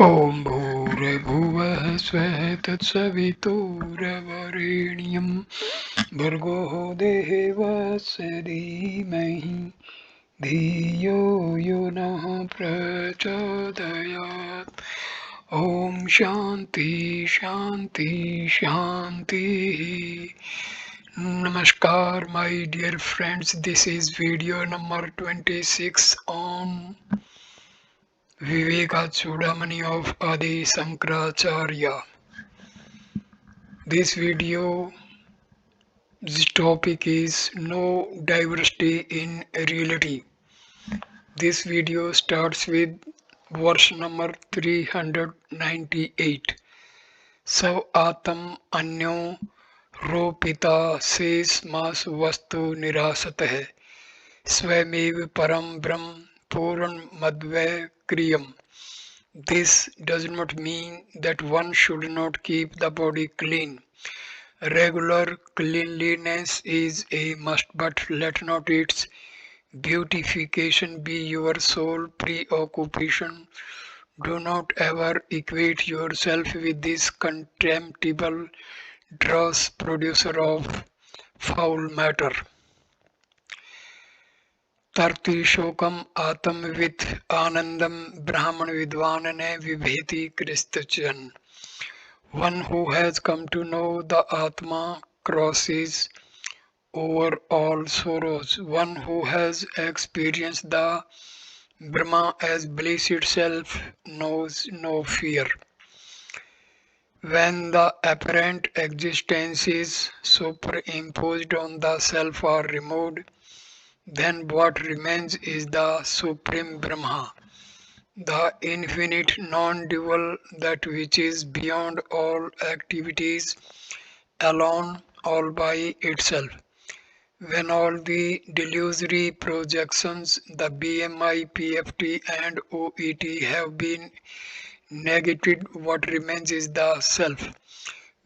ॐ भूर्भुवः स्वः तत्सवितुर्वरेण्यं भर्गो देवस्य धीमहि धियो यो नः प्रचोदयात् ॐ शान्ति शान्ति शान्तिः. Namaskar my dear friends, this is video number 26 on Vivekachudamani of Adi Shankaracharya. This video's topic is no diversity in reality. This video starts with verse number 398. Sav atam anyo ropita ses mas vastu nirasat hai. Swamev param brahm puran madvay kriyam. This does not mean that one should not keep the body clean. Regular cleanliness is a must, but let not its beautification be your sole preoccupation. Do not ever equate yourself with this contemptible dross producer of foul matter. तरती शोकम आत्मविद आनंदम ब्राह्मण विद्वान ने विभेति क्रिस्तचन. One who has come to know the Atma crosses over all sorrows. One who has experienced the Brahma as bliss itself knows no fear. When the apparent existences superimposed on the self are removed, then what remains is the Supreme Brahma, the infinite non-dual, that which is beyond all activities, alone, all by itself. When all the delusory projections, the BMI, PFT and OET have been negated, what remains is the self.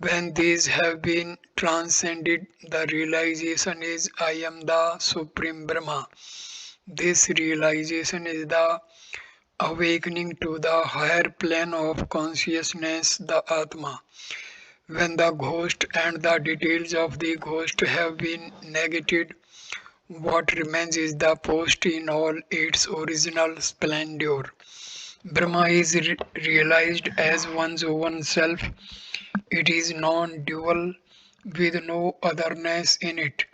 When these have been transcended, the realization is I am the Supreme Brahma. This realization is the awakening to the higher plane of consciousness, the Atma. When the ghost and the details of the ghost have been negated, what remains is the post in all its original splendor. Brahma is realized as one's own self. It is non-dual with no otherness in it.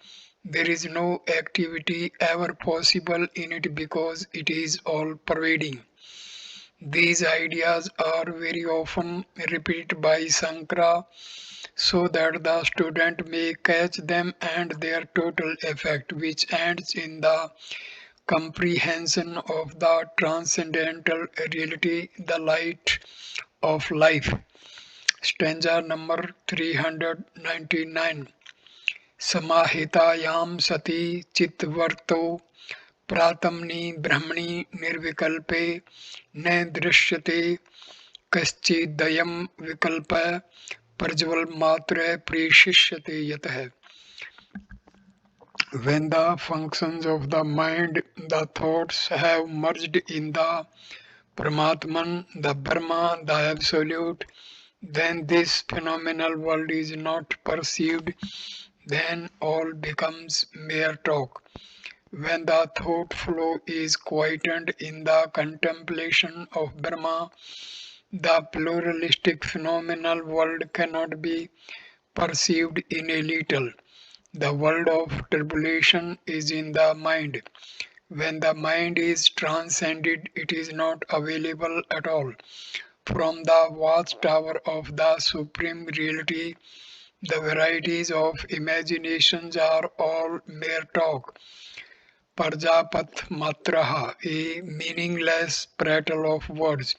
There is no activity ever possible in it because it is all-pervading. These ideas are very often repeated by Sankara so that the student may catch them and their total effect, which ends in the comprehension of the transcendental reality, the light of life. Stanza number 399. Samahitayam sati chitvarto प्रातमनि ब्रह्मणि निर्विकल्पे न दृश्यते कश्चिदयं विकल्प प्रज्वल मात्र प्रेषिष्यते यतः. When the functions of the mind, the thoughts have merged in the Paramatman, the Brahma, the Absolute, then this phenomenal world is not perceived, then all becomes mere talk. When the thought flow is quietened in the contemplation of Brahma, the pluralistic phenomenal world cannot be perceived in a little. The world of tribulation is in the mind. When the mind is transcended, it is not available at all. From the watchtower of the Supreme Reality, the varieties of imaginations are all mere talk. Parjapat matraha, a meaningless prattle of words.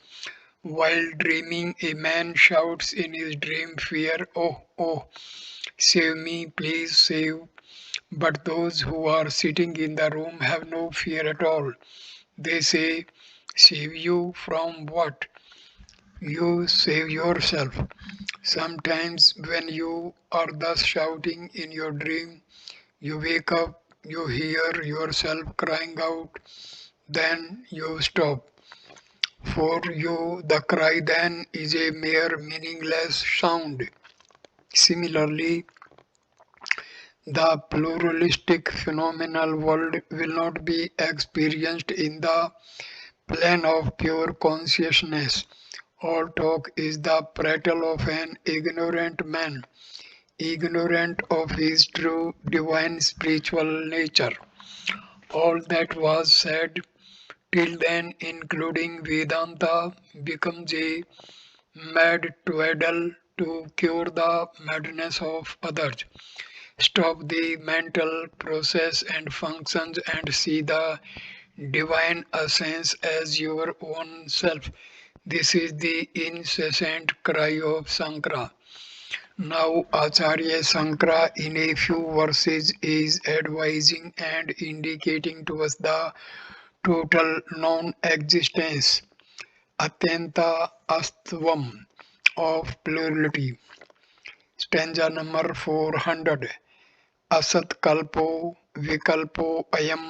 While dreaming, a man shouts in his dream fear, oh, oh, save me, please save. But those who are sitting in the room have no fear at all. They say, save you from what? You save yourself. Sometimes when you are thus shouting in your dream, you wake up, you hear yourself crying out, then you stop. For you, the cry then is a mere meaningless sound. Similarly, the pluralistic phenomenal world will not be experienced in the plane of pure consciousness. All talk is the prattle of an ignorant man, ignorant of his true divine spiritual nature. All that was said till then, including Vedanta, becomes a mad twaddle to cure the madness of others. Stop the mental process and functions and see the divine essence as your own self. This is the incessant cry of Sankara. Now, Acharya Sankara in a few verses is advising and indicating to us the total non existence, Atyanta Astvam of plurality. Stanza number 400. असत कल्पो विकल्पो अयम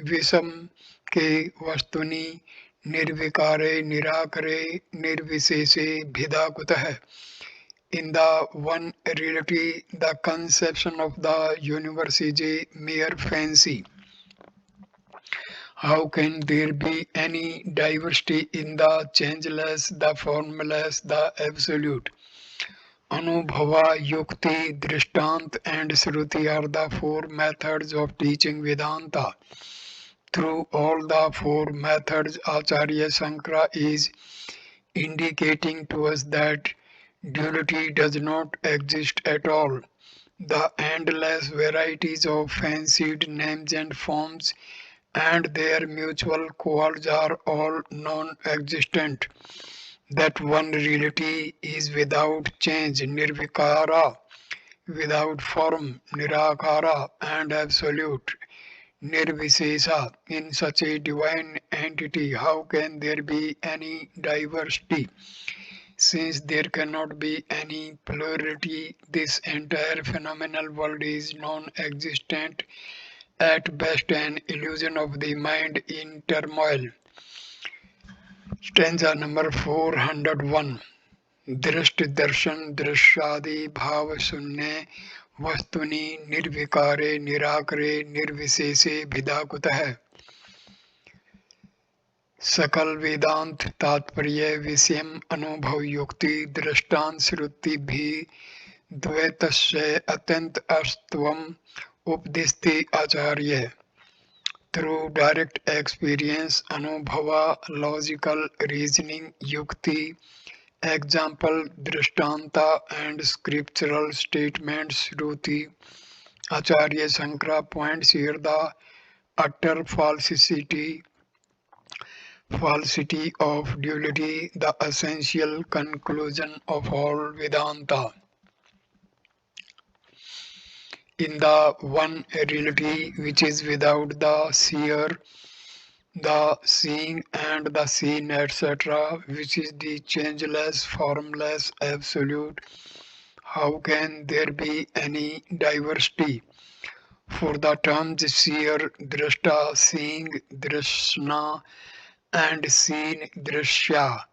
विषम के वस्तुनि निर्विकारे निराकरे निर्विशेषे भिदा कुतः. In the one reality, the conception of the universe is a mere fancy. How can there be any diversity in the changeless, the formless, the absolute? Anubhava, Yukti, Dristant, and Shruti are the four methods of teaching Vedanta. Through all the four methods, Acharya Sankara is indicating to us that duality does not exist at all. The endless varieties of fancied names and forms and their mutual cohorts are all non-existent. That one reality is without change, nirvikara, without form, nirakara, and absolute, nirvisesa. In such a divine entity, how can there be any diversity? Since there cannot be any plurality, this entire phenomenal world is non-existent, at best an illusion of the mind in turmoil. Stanza number 401. दृष्ट दर्शन दृश्यादि भाव शून्य वस्तुनि निर्विकारे निराकरे निर्विशेषे भिदा कुतः. सकल वेदांत तात्पर्य विषयम अनुभव युक्ति दृष्टांत श्रुति भी द्वैतस्य अत्यंत अस्त्वम उपदिष्टि आचार्य. Through direct experience, anubhava, logical reasoning, yukti, example, drishtanta, and scriptural statements, shruti, Acharya Sankara points here the utter falsity of duality, the essential conclusion of all Vedanta. In the one reality which is without the seer, the seeing and the seen, etc., which is the changeless, formless, absolute, how can there be any diversity? For the terms seer, drashta, seeing, drashna, and seen, drashya,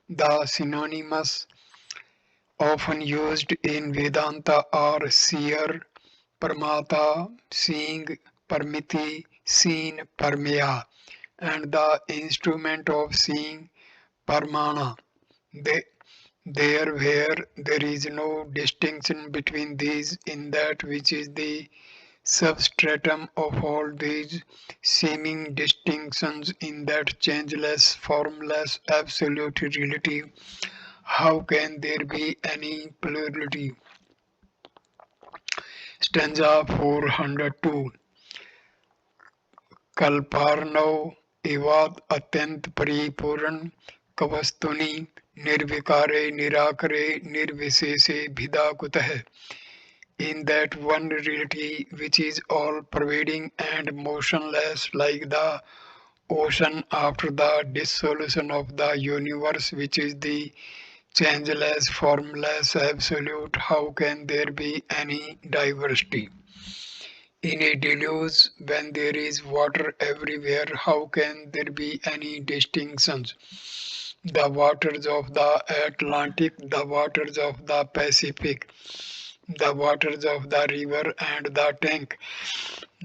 the synonymous often used in Vedanta are seer, Parmata, seeing, Parmiti, seen, Parmeya, and the instrument of seeing, Parmana. There where there is no distinction between these in that which is the substratum of all these seeming distinctions in that changeless, formless, absolute reality, how can there be any plurality? Stanza 402. कल्पार्णव एवाद अत्यंत परिपूर्ण कवस्तुनि निर्विकारे निराकरे निर्विशेषे भिदा कुतः. In that one reality which is all pervading and motionless like the ocean after the dissolution of the universe, which is the changeless, formless, absolute, how can there be any diversity? In a deluge, when there is water everywhere, how can there be any distinctions? the waters of the Atlantic, the waters of the Pacific, the waters of the river and the tank,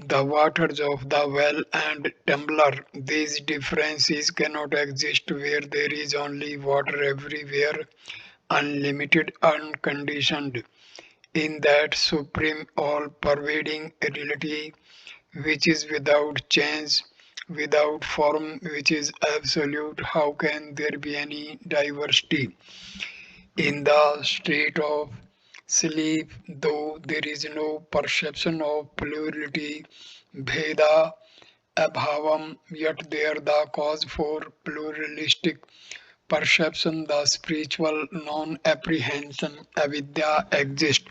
the waters of the well and tumbler. These differences cannot exist where there is only water everywhere, unlimited, unconditioned. In that supreme, all pervading reality, which is without change, without form, which is absolute, how can there be any diversity? In the state of sleep, though there is no perception of plurality, Bheda, Abhavam, yet there the cause for pluralistic perception, the spiritual non-apprehension, avidya exists.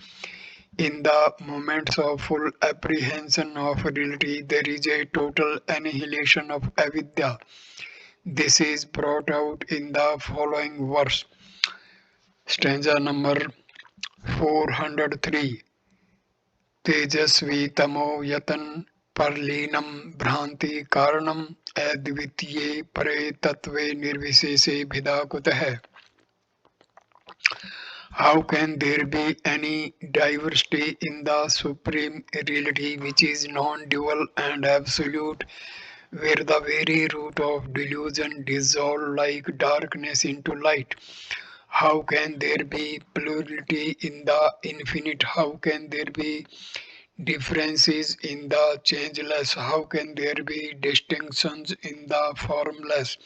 In the moments of full apprehension of reality, there is a total annihilation of avidya. This is brought out in the following verse, stanza number 403. Tejasvi tamo yatan parlinam भ्रांति कारणम अद्वितीय परे तत्वे निर्विशेषे भिदा कुतः. How can there be any diversity in the supreme reality which is non-dual and absolute, where the very root of delusion dissolves like darkness into light? How can there be plurality in the infinite? How can there be differences in the changeless? How can there be distinctions in the formless?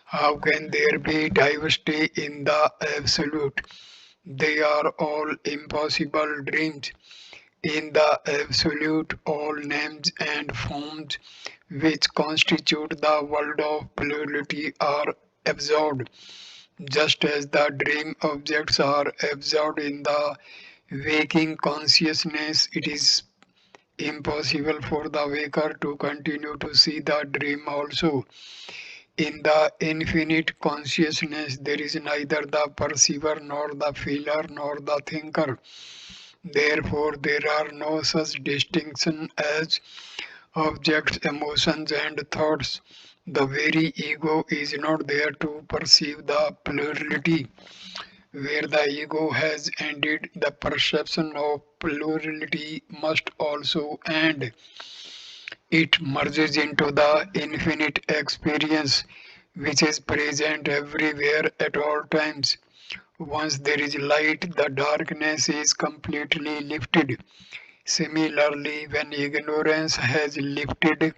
How can there be diversity in the absolute? They are all impossible dreams. In the absolute, all names and forms which constitute the world of plurality are absorbed, just as the dream objects are absorbed in the waking consciousness. It is impossible for the waker to continue to see the dream also. In the infinite consciousness, there is neither the perceiver, nor the feeler, nor the thinker. Therefore, there are no such distinctions as objects, emotions, and thoughts. The very ego is not there to perceive the plurality. Where the ego has ended, the perception of plurality must also end. It merges into the infinite experience which is present everywhere at all times. Once there is light, the darkness is completely lifted. Similarly, when ignorance has lifted,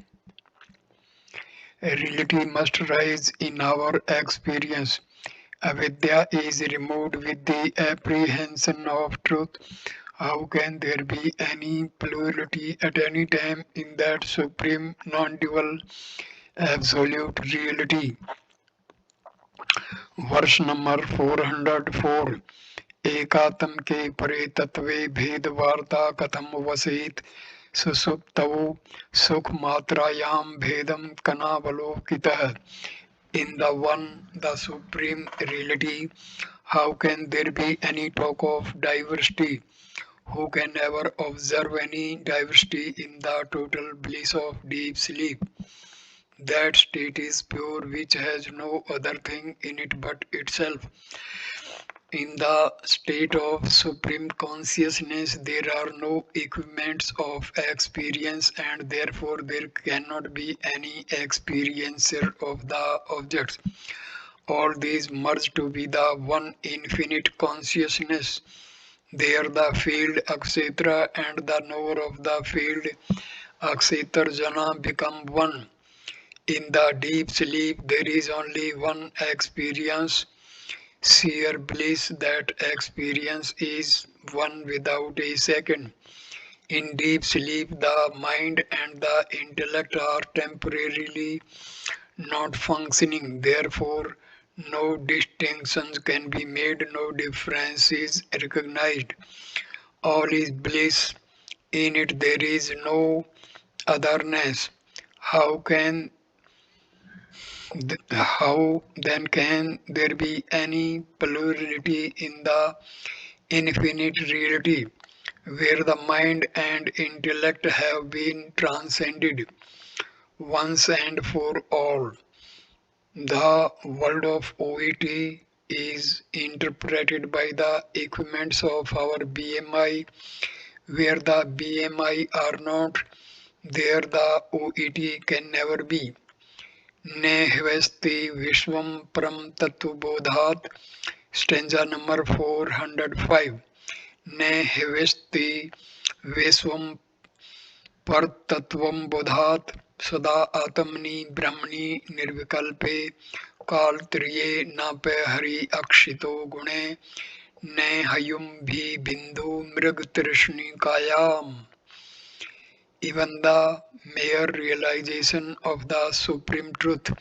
reality must rise in our experience. Avidya is removed with the apprehension of truth. How can there be any plurality at any time in that supreme non-dual absolute reality? वर्ष number 404. एकात्म के परे तत्वे भेद वार्ता कथम वसेत सुसुप्तौ सुख मात्रायां भेदम कनावलोकितः. In the one, the supreme reality, how can there be any talk of diversity? Who can ever observe any diversity in the total bliss of deep sleep? That state is pure, which has no other thing in it but itself. In the state of supreme consciousness, there are no equipments of experience, and therefore there cannot be any experiencer of the objects. All these merge to be the one infinite consciousness. There the field etc. and the knower of the field etc. become one. In the deep sleep, there is only one experience, sheer bliss. That experience is one without a second. In deep sleep, the mind and the intellect are temporarily not functioning. Therefore, no distinctions can be made, no difference is recognized. All is bliss. In it, there is no otherness. How can how then can there be any plurality in the infinite reality, where the mind and intellect have been transcended once and for all? The world of OET is interpreted by the equipments of our BMI, where the BMI are not, there the OET can never be. Ne hvesti Vishwam Param Tattu Bodhat, stanza number 405. Ne hvesti Vishwam परतत्वं बोधात् सदा आत्मनि ब्रह्मणि निर्विकल्पे कालत्रये नाप्यहरि अक्षितो गुणे न हयुं भी बिंदु मृग तृष्णिकायाम. Even the mere realization of the supreme truth,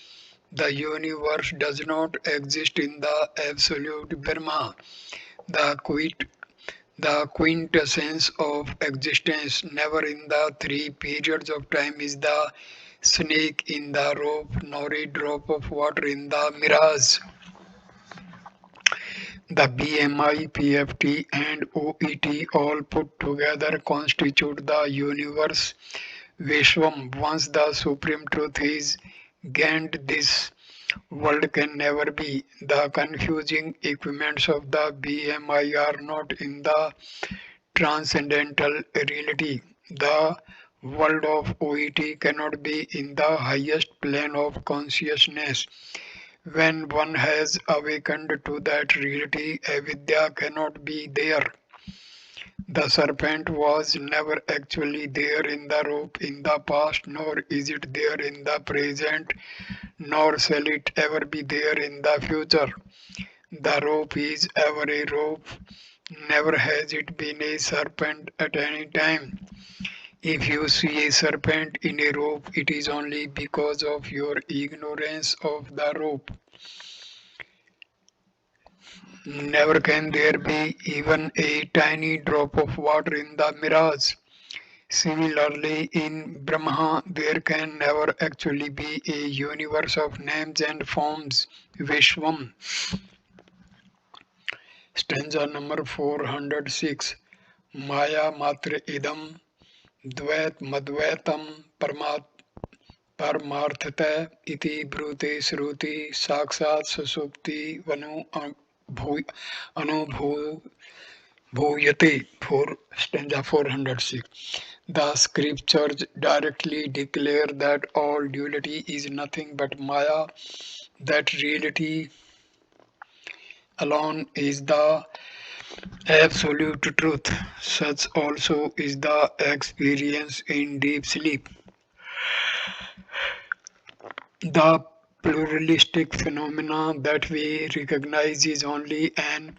the universe does not exist in the absolute Brahma, the the quintessence of existence. Never in the three periods of time is the snake in the rope, nor a drop of water in the mirage. The BMI, PFT, and OET all put together constitute the universe. Vishwam, once the supreme truth is gained, this world can never be. The confusing equipments of the BMI are not in the transcendental reality. The world of OET cannot be in the highest plane of consciousness. When one has awakened to that reality, avidya cannot be there. The serpent was never actually there in the rope in the past, nor is it there in the present, nor shall it ever be there in the future. The rope is ever a rope, never has it been a serpent at any time. If you see a serpent in a rope, it is only because of your ignorance of the rope. Never can there be even a tiny drop of water in the mirage. Similarly, in Brahma, there can never actually be a universe of names and forms. Vishwam. Stanza number 406. Maya matra idam द्वैत मद्वैतम परमार्थतः इति ब्रूते श्रुति साक्षात् सुसुप्ति अनुभूयते. For stanza 406. The scriptures directly declare that all duality is nothing but Maya, that reality alone is the absolute truth. Such also is the experience in deep sleep. The pluralistic phenomena that we recognize is only an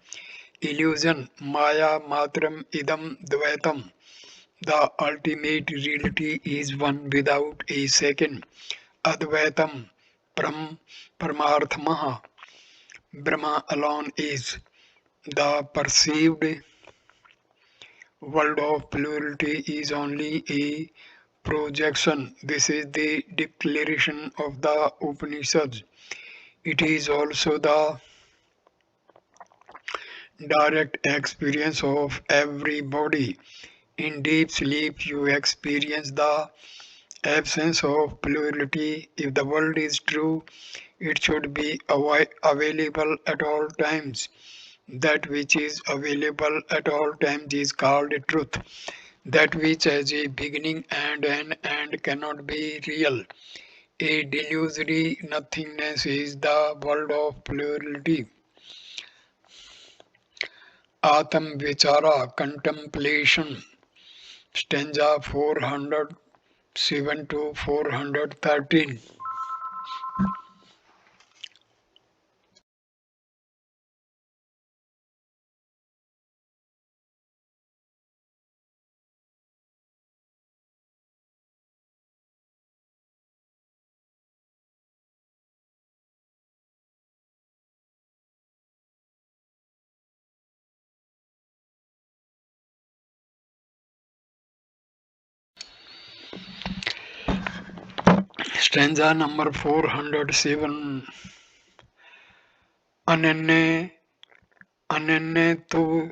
illusion. Maya matram idam dvaitam. The ultimate reality is one without a second. Advaitam paramarthamaha. Brahma alone is. The perceived world of plurality is only a projection. This is the declaration of the Upanishads. It is also the direct experience of everybody. In deep sleep, you experience the absence of plurality. If the world is true, it should be available at all times. That which is available at all times is called truth. That which has a beginning and an end cannot be real. A delusory nothingness is the world of plurality. Atma Vichara, Contemplation, stanza 407 to 413. Stanza number 407. Ananya Ananya tu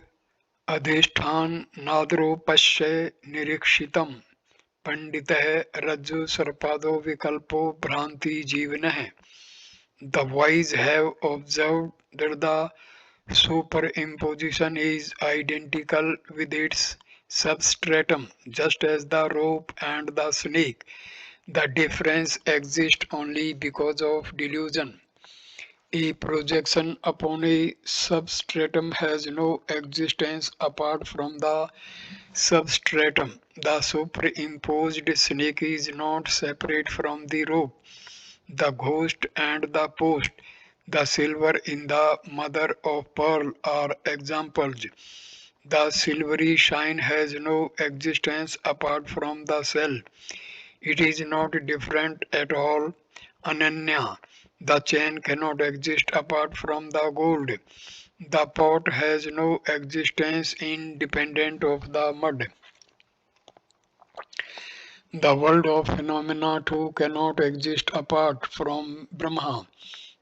अधिष्ठान नादरोपश्य निरीक्षितम पंडित रज्जु सर्पादो विकल्पो भ्रांति जीवन है. The wise have observed that the superimposition is identical with its substratum, just as the rope and the snake. The difference exists only because of delusion. A projection upon a substratum has no existence apart from the substratum. The superimposed snake is not separate from the rope, the ghost and the post. The silver in the mother of pearl are examples. The silvery shine has no existence apart from the cell. It is not different at all. Ananya. The chain cannot exist apart from the gold. The pot has no existence independent of the mud. The world of phenomena too cannot exist apart from Brahma.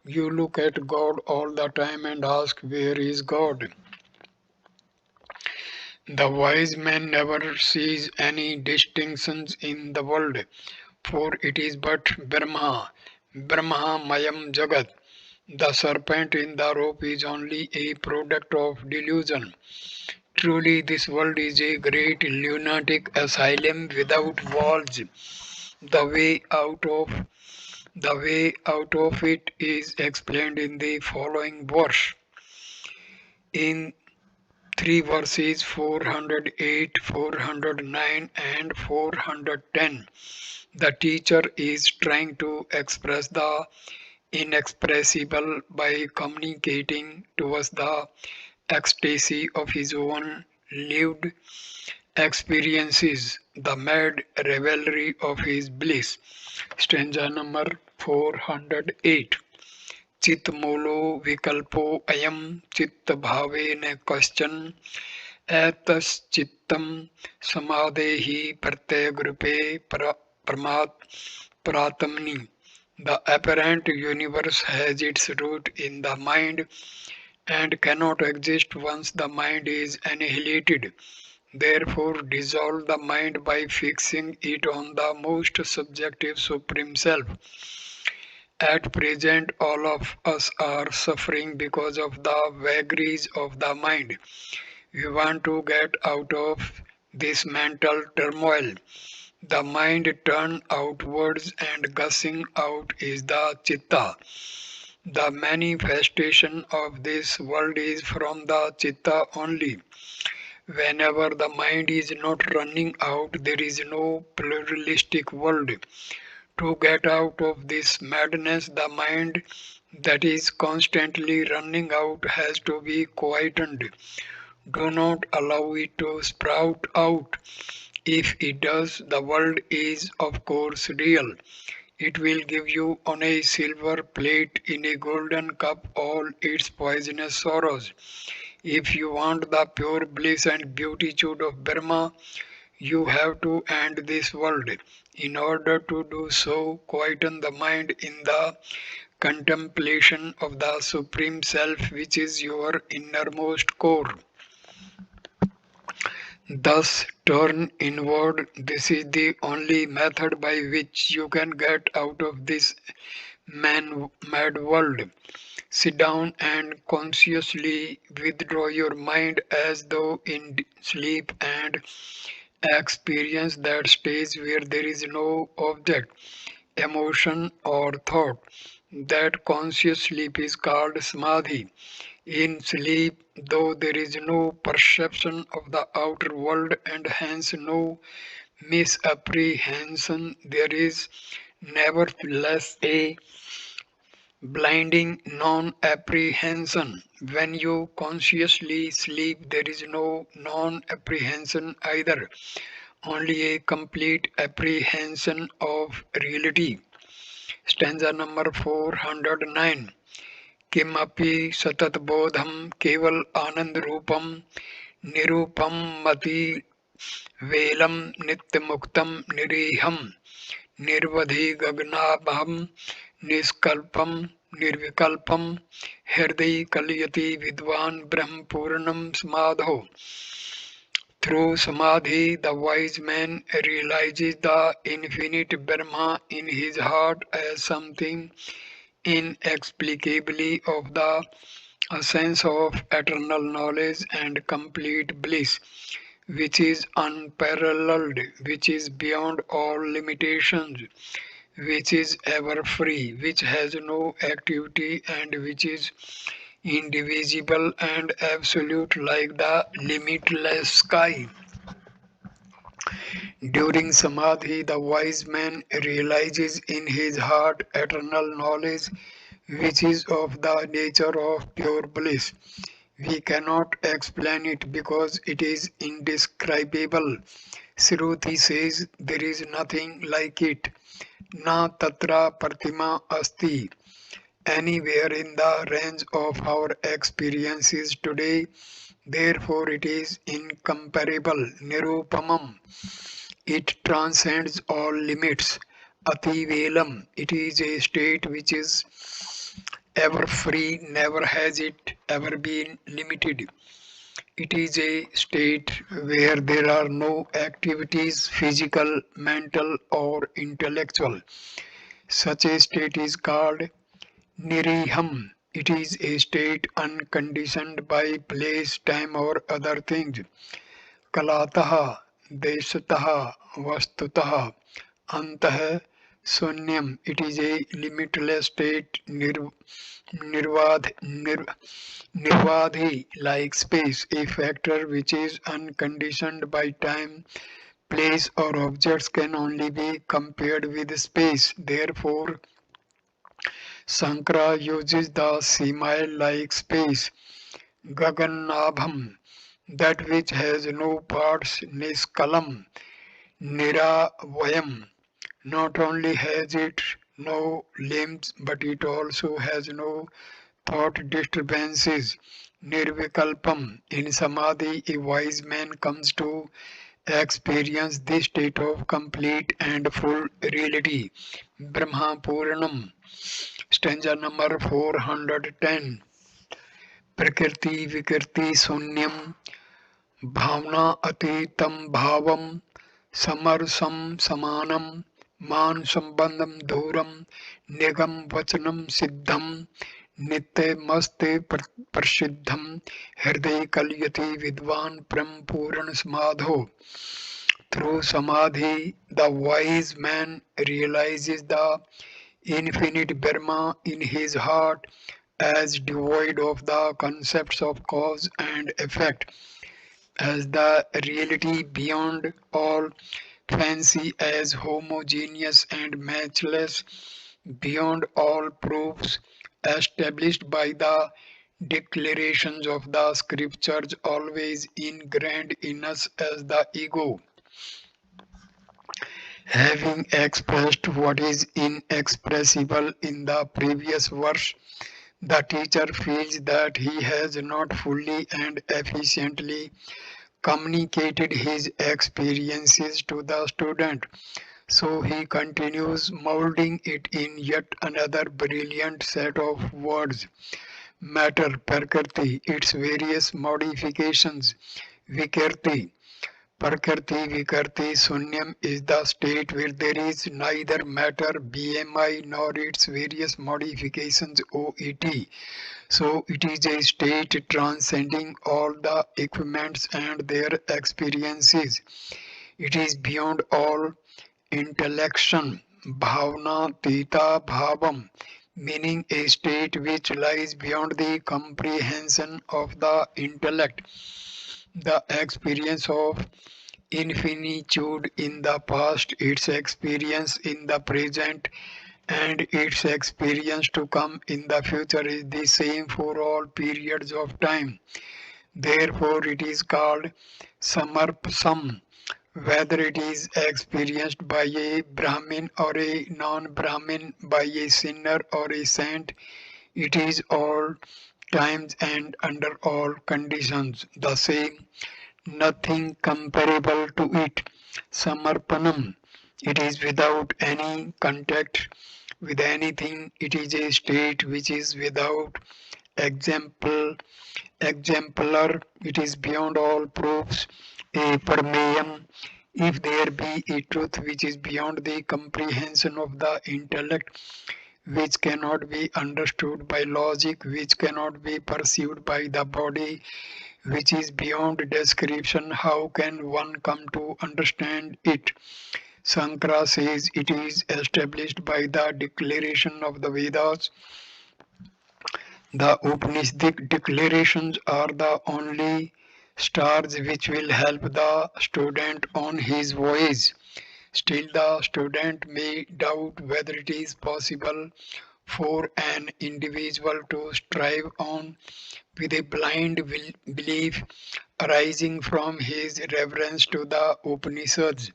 You look at God all the time and ask, where is God? The wise man never sees any distinctions in the world, for it is but Brahma. Brahma Mayam Jagat. The serpent in the rope is only a product of delusion. Truly, this world is a great lunatic asylum without walls. The way out of the way out of it is explained in the following verse. In three verses 408, 409 and 410, the teacher is trying to express the inexpressible by communicating to us the ecstasy of his own lived experiences, the mad revelry of his bliss. Stanza number 408. चित्तमूलो विकल्पो अयं चित्तभावेन कश्चन एतश्चित्तं समाधेहि प्रत्यगरूपे प्रातमनि. The apparent universe has its root in the mind and cannot exist once the mind is annihilated. Therefore, dissolve the mind by fixing it on the most subjective Supreme Self. At present, all of us are suffering because of the vagaries of the mind. We want to get out of this mental turmoil. The mind turned outwards and gushing out is the chitta. The manifestation of this world is from the chitta only. Whenever the mind is not running out, there is no pluralistic world. To get out of this madness, the mind that is constantly running out has to be quietened. Do not allow it to sprout out. If it does, the world is of course real. It will give you on a silver plate in a golden cup all its poisonous sorrows. If you want the pure bliss and beatitude of Brahma, you have to end this world. In order to do so, quieten the mind in the contemplation of the Supreme Self, which is your innermost core. Thus, turn inward. This is the only method by which you can get out of this mad world. Sit down and consciously withdraw your mind as though in sleep and experience that stage where there is no object, emotion, or thought. That conscious sleep is called samadhi. In sleep, though there is no perception of the outer world and hence no misapprehension, there is nevertheless a blinding non apprehension. When you consciously sleep, there is no non apprehension either, only a complete apprehension of reality. Stanza number 409. किमपि सततबोधं केवल आनंद रूपम निरूपम मति Welham नित्यमुक्तम निरीहम निर्वधि गगनाभम निष्कल्पम निर्विकल्पम हृदय कलयति विद्वान ब्रह्म पूर्णम समाधो. Through samadhi, the wise man realizes the infinite Brahma in his heart as something inexplicably of the a sense of eternal knowledge and complete bliss, which is unparalleled, which is beyond all limitations, which is ever free, which has no activity, and which is indivisible and absolute like the limitless sky. During Samadhi, the wise man realizes in his heart eternal knowledge, which is of the nature of pure bliss. We cannot explain it because it is indescribable. Shruti says there is nothing like it. Na tatra pratima asti. Anywhere in the range of our experiences today, therefore it is incomparable. Nirupamam. It transcends all limits. Ativelam. It is a state which is ever free, never has it ever been limited. It is a state where there are no activities, physical, mental, or intellectual. Such a state is called niriham. It is a state unconditioned by place, time, or other things. Kalataha, desataha, vastutaha, antah, sunyam. It is a limitless state, nirvad, nirvadhi, like space, a factor which is unconditioned by time, place, or objects can only be compared with space. Therefore, Sankara uses the simile like space. Gagannabham, that which has no parts, niskalam, niravayam. Not only has it no limbs, but it also has no thought disturbances. Nirvikalpam. In Samadhi, a wise man comes to experience this state of complete and full reality. Brahma Puranam. Stanza number 410. Prakriti Vikirti Sunyam Bhavna Atitam Bhavam Samarsam Samanam Man Sambandham Dhuram Nigam Vachanam Siddham Nitya Maste Prasiddham Hriday Kalyati Vidwan Pram Puran Samadho. Through Samadhi, the wise man realizes the infinite Brahma in his heart as devoid of the concepts of cause and effect, as the reality beyond all fancy, as homogeneous and matchless, beyond all proofs established by the declarations of the scriptures, always ingrained in us as the ego. Having expressed what is inexpressible in the previous verse, the teacher feels that he has not fully and efficiently communicated his experiences to the student. So he continues molding it in yet another brilliant set of words. Matter, Prakriti, its various modifications. Vikirti, Prakriti Vikarti Sunyam is the state where there is neither matter, BMI, nor its various modifications, OET. So it is a state transcending all the equipments and their experiences. It is beyond all intellection, bhavna tita bhavam, meaning a state which lies beyond the comprehension of the intellect. The experience of infinitude in the past, its experience in the present, and its experience to come in the future is the same for all periods of time. Therefore, it is called samarpsam. Whether it is experienced by a Brahmin or a non-Brahmin, by a sinner or a saint, it is all times and under all conditions the same, nothing comparable to it. Samarpanam. It is without any contact with anything. It is a state which is without example, exemplar. It is beyond all proofs. A permeum. If there be a truth which is beyond the comprehension of the intellect, which cannot be understood by logic, which cannot be perceived by the body, which is beyond description. How can one come to understand it? Shankara says it is established by the declaration of the Vedas. The Upanishadic declarations are the only stars which will help the student on his voyage. Still, the student may doubt whether it is possible for an individual to strive on with a blind belief arising from his reverence to the Upanishads.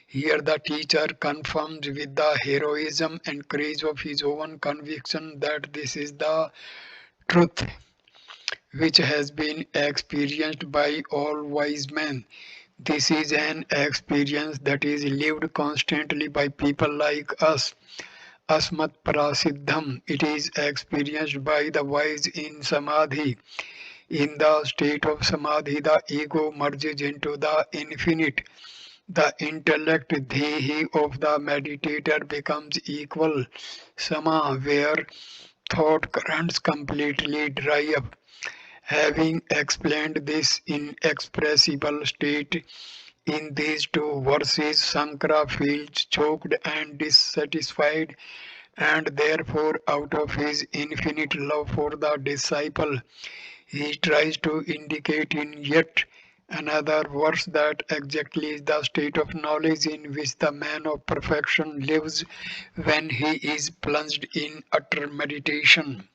Here the teacher confirms with the heroism and courage of his own conviction that this is the truth which has been experienced by all wise men. This is an experience that is lived constantly by people like us. Asmat Parasiddham, it is experienced by the wise in Samadhi. In the state of Samadhi, the ego merges into the infinite. The intellect dhehi of the meditator becomes equal sama, where thought currents completely dry up. Having explained this inexpressible state in these two verses, Sankara feels choked and dissatisfied, and therefore, out of his infinite love for the disciple, he tries to indicate in yet another verse that exactly is the state of knowledge in which the man of perfection lives when he is plunged in utter meditation.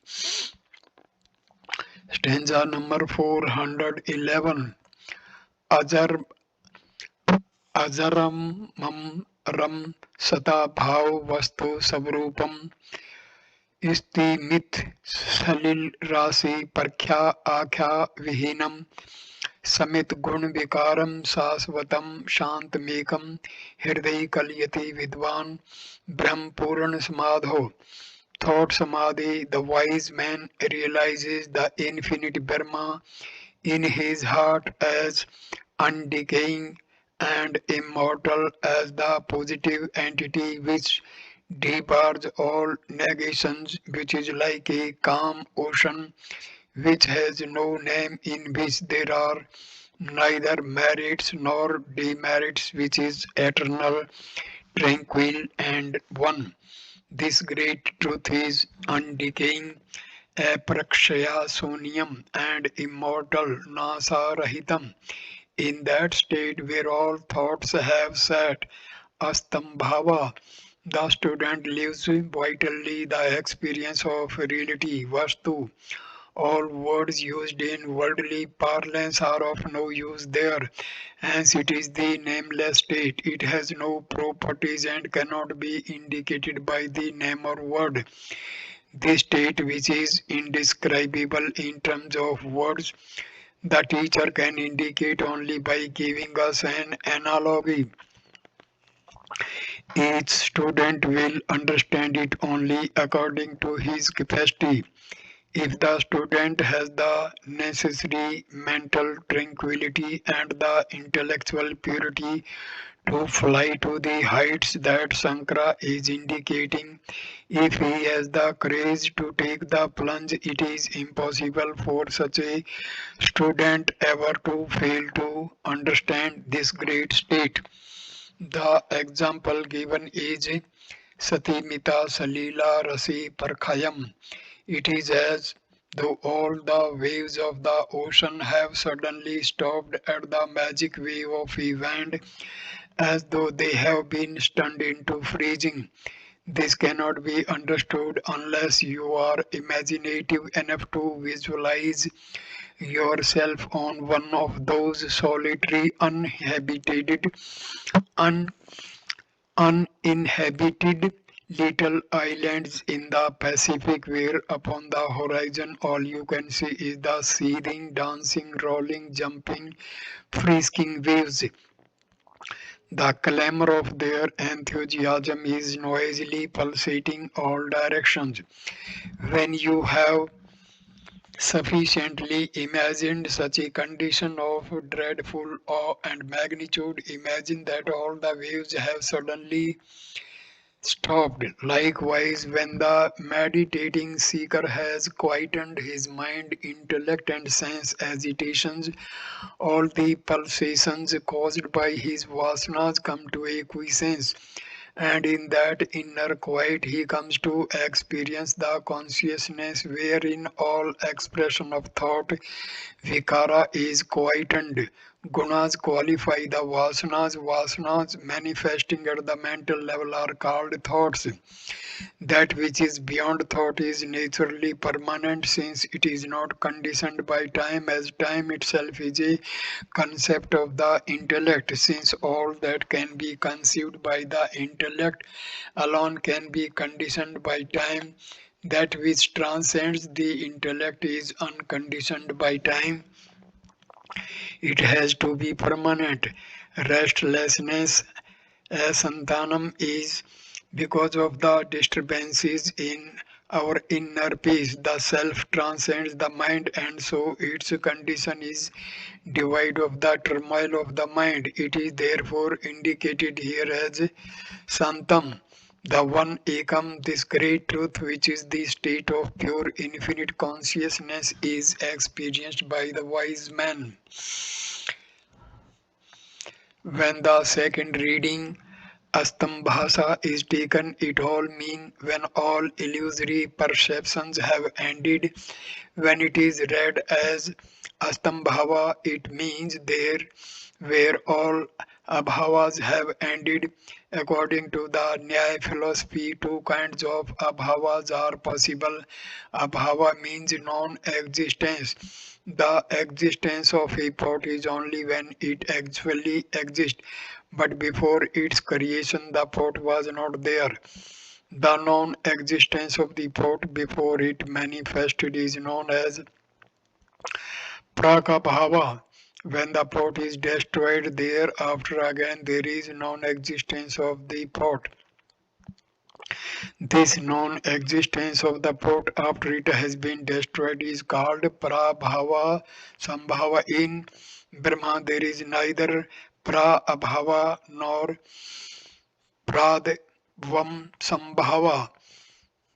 Stanza number 411. Ajar अजरम मम रम सता भाव वस्तु स्वरूपम स्तिमित सलिल राशि परख्या आख्या विहीनम समित गुण विकारम शाश्वतम शांतमेकम हृदय कलयति विद्वान ब्रह्म पूर्ण समाधो. Thought Samadhi, the wise man realizes the infinite Brahma in his heart as undecaying and immortal as the positive entity which debars all negations, which is like a calm ocean which has no name, in which there are neither merits nor demerits, which is eternal, tranquil, and one. This great truth is undecaying, aprakshaya sonyam, and immortal, nasarahitam. In that state where all thoughts have sat, astambhava, the student lives vitally the experience of reality, vastu. All words used in worldly parlance are of no use there. Hence, it is the nameless state. It has no properties and cannot be indicated by the name or word. This state, which is indescribable in terms of words, the teacher can indicate only by giving us an analogy. Each student will understand it only according to his capacity. If the student has the necessary mental tranquility and the intellectual purity to fly to the heights that Sankara is indicating, if he has the courage to take the plunge, it is impossible for such a student ever to fail to understand this great state. The example given is Satimita Salila Rasi Parkhayam. It is as though all the waves of the ocean have suddenly stopped at the magic wave of a wind, as though they have been stunned into freezing. This cannot be understood unless you are imaginative enough to visualize yourself on one of those solitary, un- uninhabited little islands in the Pacific where upon the horizon all you can see is the seething, dancing, rolling, jumping, frisking waves. The clamor of their enthusiasm is noisily pulsating all directions. When you have sufficiently imagined such a condition of dreadful awe and magnitude, imagine that all the waves have suddenly stopped. Likewise, when the meditating seeker has quietened his mind, intellect, and sense agitations, all the pulsations caused by his vasanas come to a quiescence, and in that inner quiet he comes to experience the consciousness wherein all expression of thought, Vichara, is quietened. Gunas qualify the vasanas. Vasanas manifesting at the mental level are called thoughts. That which is beyond thought is naturally permanent since it is not conditioned by time, as time itself is a concept of the intellect, since all that can be conceived by the intellect alone can be conditioned by time. That which transcends the intellect is unconditioned by time. It has to be permanent. Restlessness Santanam is because of the disturbances in our inner peace. The self transcends the mind, and so its condition is devoid of the turmoil of the mind. It is therefore indicated here as Santam, the one Ekam, this great truth, which is the state of pure infinite consciousness, is experienced by the wise man. When the second reading Astambhasa is taken, it all means when all illusory perceptions have ended. When it is read as Astambhava, it means there where all abhavas have ended. According to the Nyaya philosophy, two kinds of abhavas are possible. Abhava means non-existence. The existence of a pot is only when it actually exists, but before its creation the pot was not there. The non-existence of the pot before it manifested is known as prakabhava. When the pot is destroyed, thereafter again there is non-existence of the pot. This non-existence of the pot after it has been destroyed is called prabhava sambhava. In Brahma there is neither prabhava nor pradvam sambhava,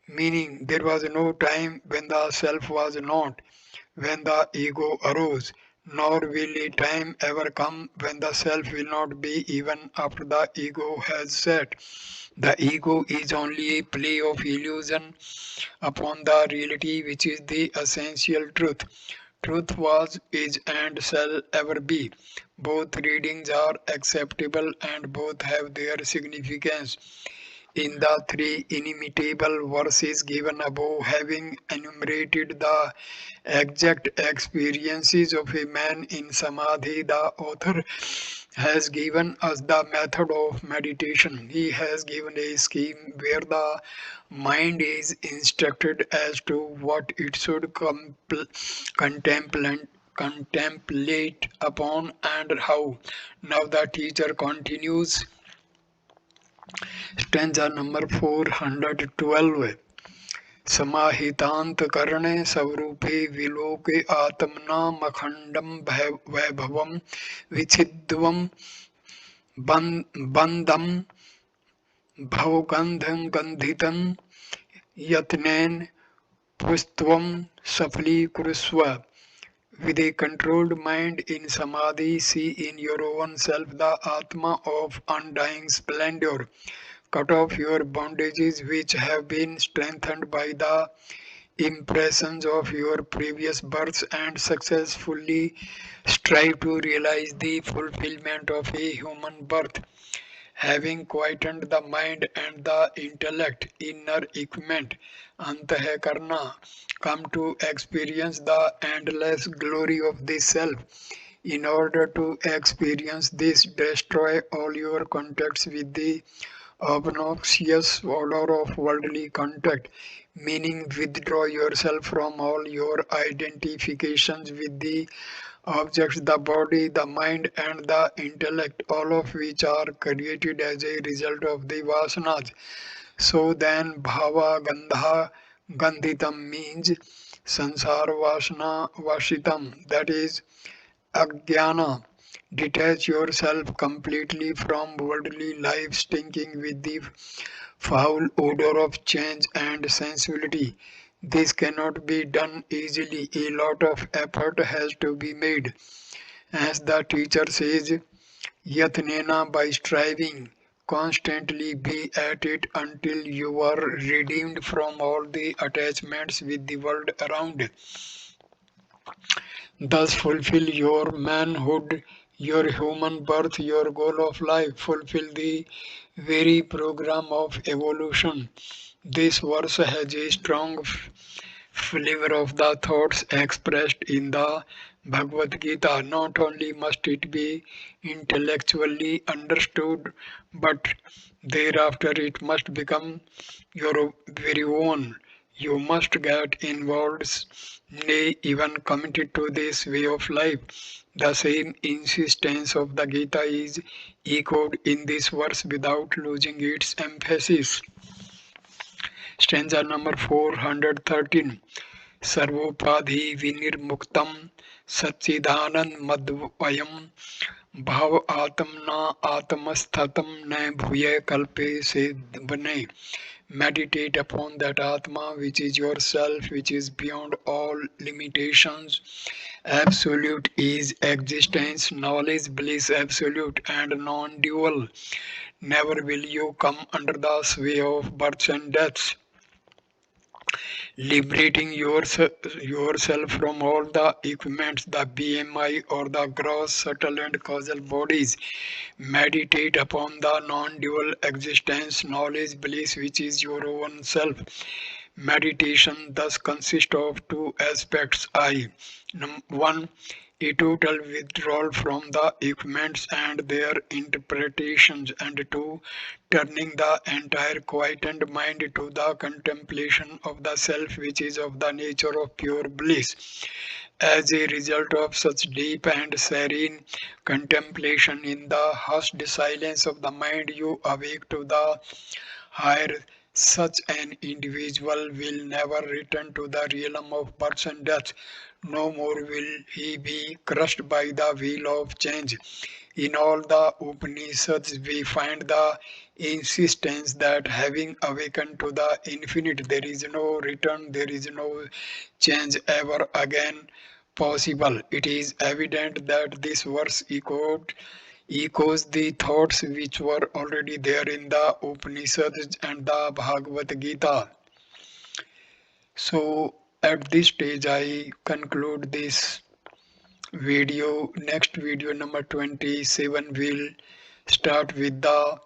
meaning there was no time when the self was not, when the ego arose, nor will a time ever come when the self will not be even after the ego has set. The ego is only a play of illusion upon the reality which is the essential truth. Truth was, is, and shall ever be. Both readings are acceptable and both have their significance. In the three inimitable verses given above, having enumerated the exact experiences of a man in Samadhi, the author has given us the method of meditation. He has given a scheme where the mind is instructed as to what it should contemplate contemplate upon and how. Now the teacher continues. Stanza number 412. समाहितान्तकरणे स्वरूपे विलोके आत्मनामखण्डं वैभवं विच्छिद्वं बन्धं भवगन्धगन्धितं यत्नेन पुस्त्वं सफलीकुरुष्व. With a controlled mind in samadhi, see in your own self the Atma of undying splendor. Cut off your bondages which have been strengthened by the impressions of your previous births and successfully strive to realize the fulfillment of a human birth. Having quietened the mind and the intellect, inner equipment, antahakarna, come to experience the endless glory of the self. In order to experience this, destroy all your contacts with the obnoxious odor of worldly contact, meaning withdraw yourself from all your identifications with the objects, the body, the mind, and the intellect, all of which are created as a result of the vasanas. So then, bhava gandha gandhitam means sansara vasana vashitam, that is, ajnana, Detach yourself completely from worldly life, stinking with the foul odor of change and sensuality. This cannot be done easily. A lot of effort has to be made. As the teacher says, Yatnena, by striving, constantly be at it until you are redeemed from all the attachments with the world around. Thus fulfill your manhood, your human birth, your goal of life. Fulfill the very program of evolution. This verse has a strong flavor of the thoughts expressed in the Bhagavad Gita. Not only must it be intellectually understood, but thereafter it must become your very own. You must get involved, nay, even committed to this way of life. The same insistence of the Gita is echoed in this verse without losing its emphasis. Stanza number 413. सर्वोपाधि विनिर्मुक्तम सच्चिदानंद मद्वयम भाव आत्मना आत्मस्थतम न भूय कल्पे से बने. Meditate upon that Atma which is yourself, which is beyond all limitations. Absolute is existence, knowledge, bliss, absolute and non dual. Never will you come under the sway of births and deaths. Liberating yourself from all the equipments, the BMI or the gross, subtle and causal bodies. Meditate upon the non-dual existence, knowledge, bliss, which is your own self. Meditation thus consists of two aspects. One, a total withdrawal from the equipments and their interpretations, and two, turning the entire quietened mind to the contemplation of the self, which is of the nature of pure bliss. As a result of such deep and serene contemplation in the hushed silence of the mind, you awake to the higher. Such an individual will never return to the realm of birth and death. No more will he be crushed by the wheel of change. In all the Upanishads, we find the insistence that having awakened to the infinite, there is no return, there is no change ever again possible. It is evident that this verse echoes the thoughts which were already there in the Upanishads and the Bhagavad Gita. So, at this stage, I conclude this video. Next video number 27 will start with the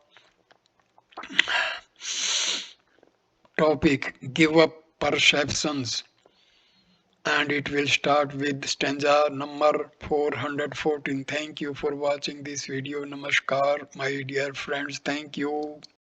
topic give up perceptions, and it will start with stanza number 414. Thank you for watching this video. Namaskar, my dear friends. Thank you.